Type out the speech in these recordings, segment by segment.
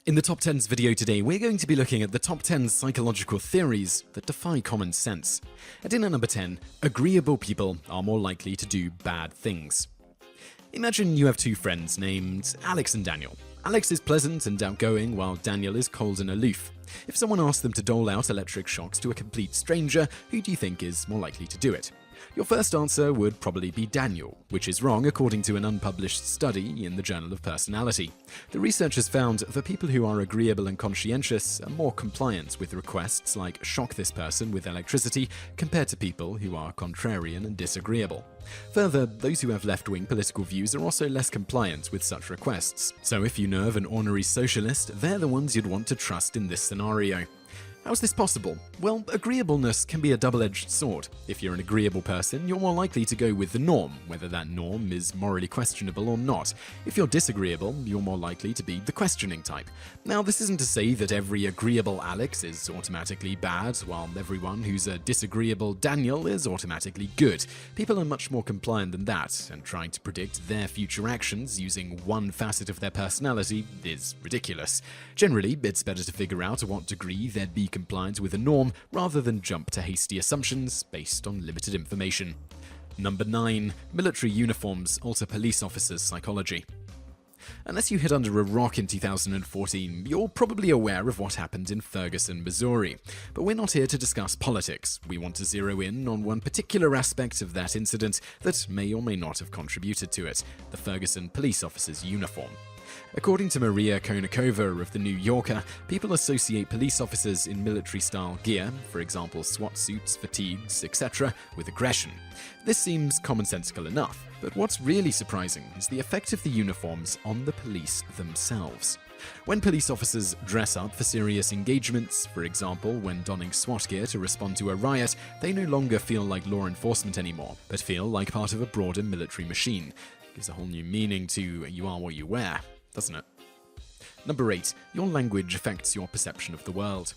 In the TopTenz video today, we're going to be looking at the top 10 psychological theories that defy common sense. At dinner number 10, agreeable people are more likely to do bad things. Imagine you have two friends named Alex and Daniel. Alex is pleasant and outgoing, while Daniel is cold and aloof. If someone asked them to dole out electric shocks to a complete stranger, who do you think is more likely to do it? Your first answer would probably be Daniel, which is wrong according to an unpublished study in the Journal of Personality. The researchers found that people who are agreeable and conscientious are more compliant with requests like shock this person with electricity compared to people who are contrarian and disagreeable. Further, those who have left-wing political views are also less compliant with such requests. So if you know of an ornery socialist, they're the ones you'd want to trust in this scenario. How's this possible? Well, agreeableness can be a double-edged sword. If you're an agreeable person, you're more likely to go with the norm, whether that norm is morally questionable or not. If you're disagreeable, you're more likely to be the questioning type. Now, this isn't to say that every agreeable Alex is automatically bad, while everyone who's a disagreeable Daniel is automatically good. People are much more compliant than that, and trying to predict their future actions using one facet of their personality is ridiculous. Generally, it's better to figure out to what degree they'd be compliant with a norm rather than jump to hasty assumptions based on limited information. Number 9. Military uniforms alter police officers' psychology. Unless you hid under a rock in 2014, you're probably aware of what happened in Ferguson, Missouri. But we're not here to discuss politics. We want to zero in on one particular aspect of that incident that may or may not have contributed to it: the Ferguson police officer's uniform. According to Maria Konnikova of The New Yorker, people associate police officers in military-style gear, for example SWAT suits, fatigues, etc., with aggression. This seems commonsensical enough, but what's really surprising is the effect of the uniforms on the police themselves. When police officers dress up for serious engagements, for example when donning SWAT gear to respond to a riot, they no longer feel like law enforcement anymore, but feel like part of a broader military machine. It gives a whole new meaning to "you are what you wear," doesn't it? Number 8. Your language affects your perception of the world.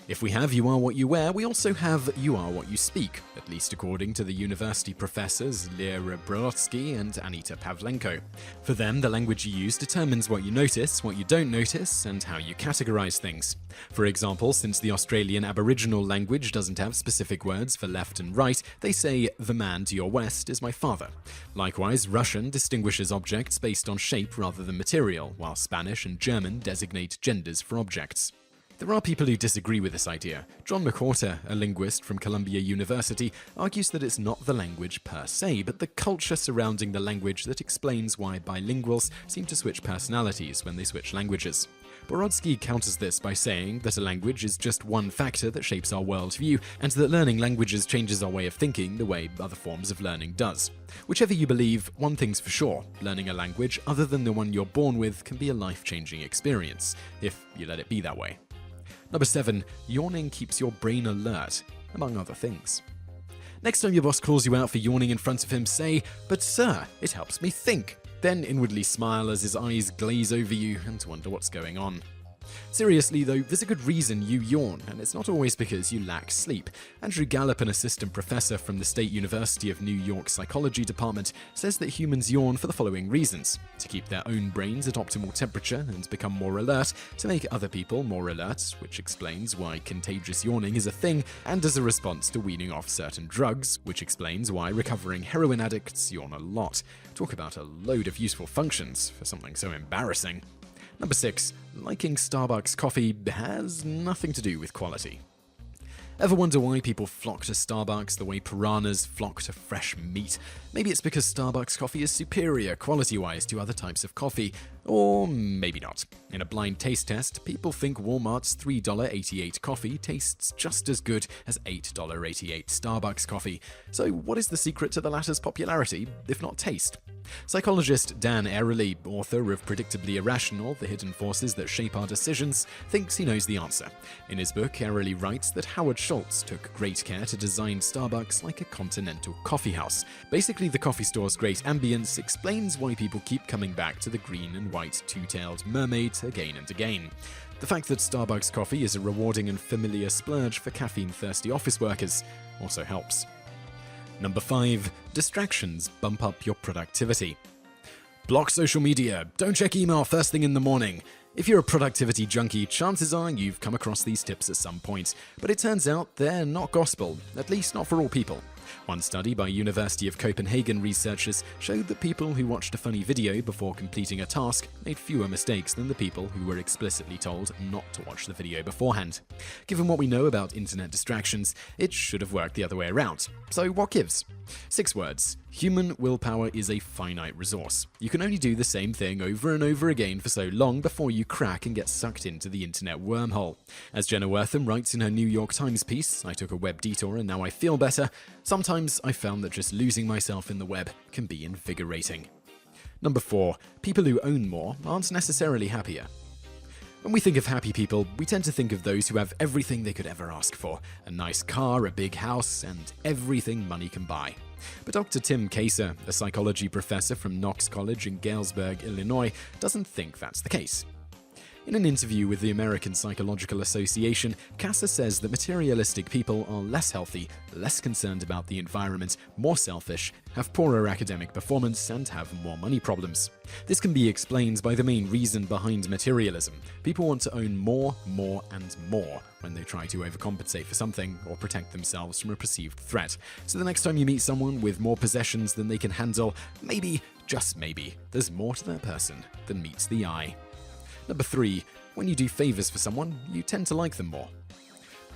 If we have "you are what you wear," we also have "you are what you speak," at least according to the university professors Lyra Brodsky and Anita Pavlenko. For them, the language you use determines what you notice, what you don't notice, and how you categorize things. For example, since the Australian Aboriginal language doesn't have specific words for left and right, they say, "the man to your west is my father." Likewise, Russian distinguishes objects based on shape rather than material, while Spanish and German designate genders for objects. There are people who disagree with this idea. John McWhorter, a linguist from Columbia University, argues that it's not the language per se, but the culture surrounding the language that explains why bilinguals seem to switch personalities when they switch languages. Brodsky counters this by saying that a language is just one factor that shapes our worldview, and that learning languages changes our way of thinking the way other forms of learning does. Whichever you believe, one thing's for sure: learning a language other than the one you're born with can be a life-changing experience, if you let it be that way. Number 7. Yawning keeps your brain alert, among other things. Next time your boss calls you out for yawning in front of him, say, "But sir, it helps me think." Then inwardly smile as his eyes glaze over you and wonder what's going on. Seriously though, there's a good reason you yawn, and it's not always because you lack sleep. Andrew Gallup, an assistant professor from the State University of New York Psychology Department, says that humans yawn for the following reasons: to keep their own brains at optimal temperature and become more alert, to make other people more alert, which explains why contagious yawning is a thing, and as a response to weaning off certain drugs, which explains why recovering heroin addicts yawn a lot. Talk about a load of useful functions for something so embarrassing. Number 6. Liking Starbucks coffee has nothing to do with quality. Ever wonder why people flock to Starbucks the way piranhas flock to fresh meat? Maybe it's because Starbucks coffee is superior quality-wise to other types of coffee, or maybe not. In a blind taste test, people think Walmart's $3.88 coffee tastes just as good as $8.88 Starbucks coffee. So what is the secret to the latter's popularity, if not taste? Psychologist Dan Ariely, author of Predictably Irrational: The Hidden Forces That Shape Our Decisions, thinks he knows the answer. In his book, Ariely writes that Howard Schultz took great care to design Starbucks like a continental coffee house. Basically, the coffee store's great ambience explains why people keep coming back to the green and white two-tailed mermaid again and again. The fact that Starbucks coffee is a rewarding and familiar splurge for caffeine-thirsty office workers also helps. Number 5. Distractions bump up your productivity. Block social media. Don't check email first thing in the morning. If you're a productivity junkie, chances are you've come across these tips at some point, but it turns out they're not gospel, at least not for all people. One study by University of Copenhagen researchers showed that people who watched a funny video before completing a task made fewer mistakes than the people who were explicitly told not to watch the video beforehand. Given what we know about internet distractions, it should have worked the other way around. So what gives? 6 words. Human willpower is a finite resource. You can only do the same thing over and over again for so long before you crack and get sucked into the internet wormhole. As Jenna Wortham writes in her New York Times piece, "I took a web detour and now I feel better. Sometimes I found that just losing myself in the web can be invigorating." Number 4. People who own more aren't necessarily happier. When we think of happy people, we tend to think of those who have everything they could ever ask for: a nice car, a big house, and everything money can buy. But Dr. Tim Kaser, a psychology professor from Knox College in Galesburg, Illinois, doesn't think that's the case. In an interview with the American Psychological Association, Kaser says that materialistic people are less healthy, less concerned about the environment, more selfish, have poorer academic performance, and have more money problems. This can be explained by the main reason behind materialism. People want to own more, and more when they try to overcompensate for something or protect themselves from a perceived threat. So the next time you meet someone with more possessions than they can handle, maybe, just maybe, there's more to that person than meets the eye. Number 3. When you do favors for someone, you tend to like them more.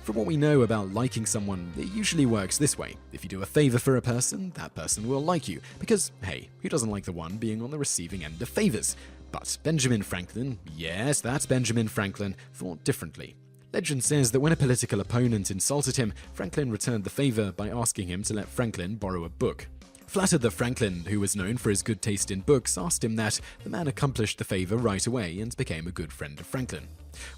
From what we know about liking someone, it usually works this way. If you do a favor for a person, that person will like you. Because, hey, who doesn't like the one being on the receiving end of favors? But Benjamin Franklin, yes, that's Benjamin Franklin, thought differently. Legend says that when a political opponent insulted him, Franklin returned the favor by asking him to let Franklin borrow a book. Flattered that Franklin, who was known for his good taste in books, asked him that, the man accomplished the favor right away and became a good friend of Franklin.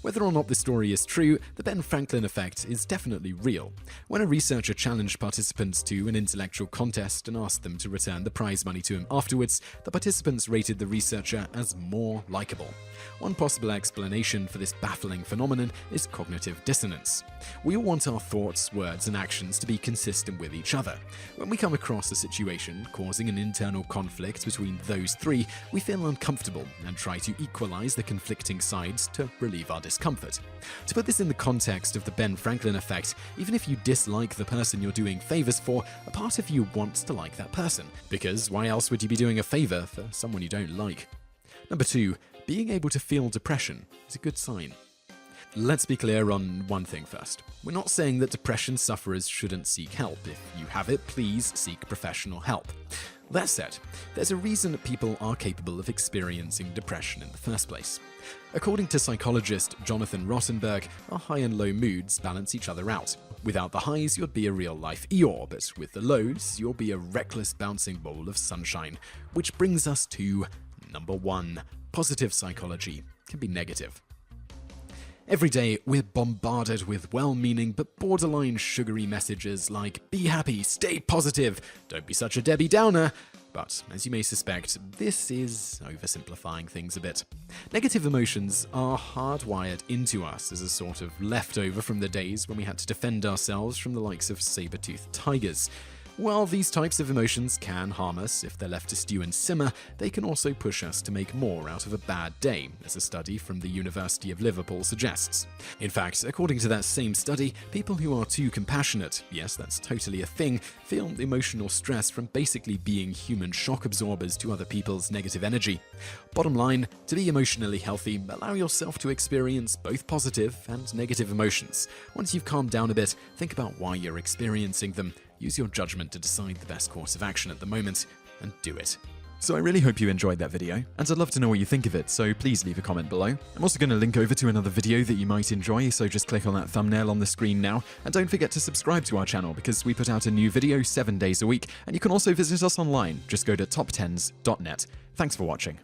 Whether or not this story is true, the Ben Franklin effect is definitely real. When a researcher challenged participants to an intellectual contest and asked them to return the prize money to him afterwards, the participants rated the researcher as more likable. One possible explanation for this baffling phenomenon is cognitive dissonance. We all want our thoughts, words, and actions to be consistent with each other. When we come across a situation causing an internal conflict between those three, we feel uncomfortable and try to equalize the conflicting sides to relieve our discomfort. To put this in the context of the Ben Franklin effect, even if you dislike the person you're doing favors for, a part of you wants to like that person, because why else would you be doing a favor for someone you don't like? Number 2. Being able to feel depression is a good sign. Let's be clear on one thing first. We're not saying that depression sufferers shouldn't seek help. If you have it, please seek professional help. That said, there's a reason that people are capable of experiencing depression in the first place. According to psychologist Jonathan Rottenberg, our high and low moods balance each other out. Without the highs, you'd be a real-life Eeyore, but with the lows, you'll be a reckless bouncing ball of sunshine. Which brings us to number 1. Positive psychology can be negative. Every day, we're bombarded with well-meaning but borderline sugary messages like, be happy, stay positive, don't be such a Debbie Downer. But, as you may suspect, this is oversimplifying things a bit. Negative emotions are hardwired into us as a sort of leftover from the days when we had to defend ourselves from the likes of saber-toothed tigers. While these types of emotions can harm us if they're left to stew and simmer, they can also push us to make more out of a bad day, as a study from the University of Liverpool suggests. In fact, according to that same study, people who are too compassionate, yes, that's totally a thing, feel emotional stress from basically being human shock absorbers to other people's negative energy. Bottom line, to be emotionally healthy, allow yourself to experience both positive and negative emotions. Once you've calmed down a bit, think about why you're experiencing them. Use your judgment to decide the best course of action at the moment, and do it. So I really hope you enjoyed that video, and I'd love to know what you think of it, so please leave a comment below. I'm also going to link over to another video that you might enjoy, so just click on that thumbnail on the screen now, and don't forget to subscribe to our channel because we put out a new video 7 days a week, and you can also visit us online. Just go to TopTenz.net. Thanks for watching.